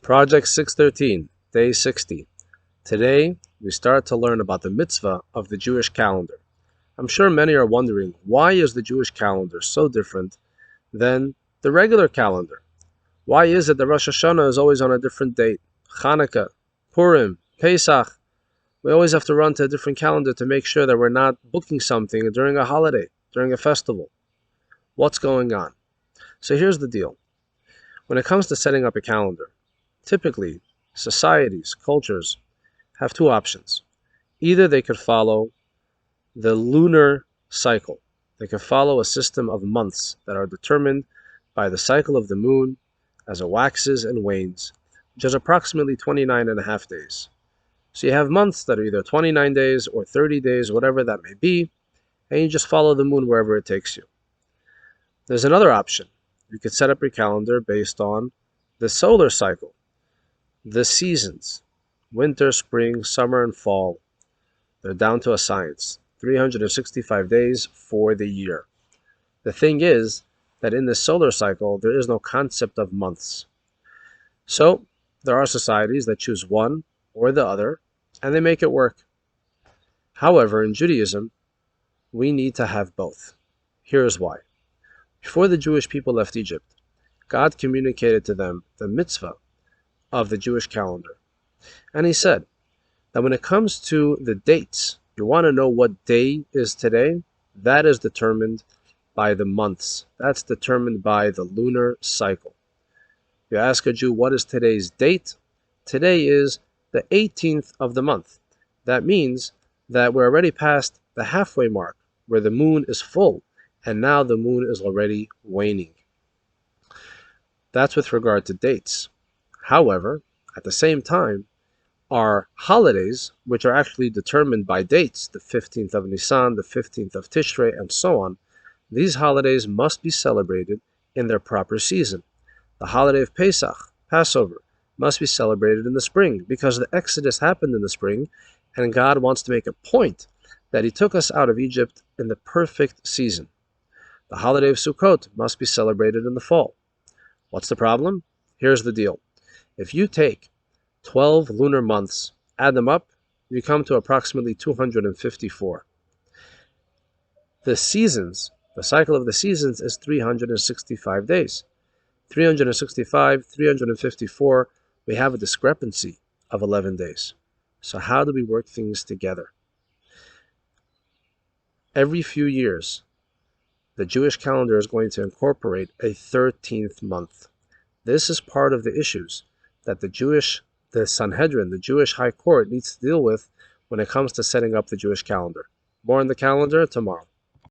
Project 613, Day 60. Today, we start to learn about the mitzvah of the Jewish calendar. I'm sure many are wondering, why is the Jewish calendar so different than the regular calendar? Why is it that Rosh Hashanah is always on a different date? Hanukkah, Purim, Pesach. We always have to run to a different calendar to make sure that we're not booking something during a holiday, during a festival. What's going on? So here's the deal. When it comes to setting up a calendar, typically, societies, cultures have two options. Either they could follow the lunar cycle. They could follow a system of months that are determined by the cycle of the moon as it waxes and wanes, which is approximately 29 and a half days. So you have months that are either 29 days or 30 days, whatever that may be, and you just follow the moon wherever it takes you. There's another option. You could set up your calendar based on the solar cycle, the seasons, winter, spring, summer, and fall. They're down to a science, 365 days for the year. The thing is that in the solar cycle, there is no concept of months. So there are societies that choose one or the other, and they make it work. However, in Judaism, we need to have both. Here's why. Before the Jewish people left Egypt, God communicated to them the mitzvah of the Jewish calendar. And he said that when it comes to the dates, you want to know what day is today? That is determined by the months. That's determined by the lunar cycle. You ask a Jew, what is today's date? Today is the 18th of the month. That means that we're already past the halfway mark where the moon is full, and now the moon is already waning. That's with regard to dates. However, at the same time, our holidays, which are actually determined by dates, the 15th of Nisan, the 15th of Tishrei, and so on, these holidays must be celebrated in their proper season. The holiday of Pesach, Passover, must be celebrated in the spring because the Exodus happened in the spring, and God wants to make a point that He took us out of Egypt in the perfect season. The holiday of Sukkot must be celebrated in the fall. What's the problem? Here's the deal. If you take 12 lunar months, add them up, you come to approximately 254. The seasons, the cycle of the seasons is 365 days. 365, 354, we have a discrepancy of 11 days. So how do we work things together? Every few years, the Jewish calendar is going to incorporate a 13th month. This is part of the issues that the Sanhedrin, the Jewish High Court, needs to deal with when it comes to setting up the Jewish calendar. More on the calendar tomorrow.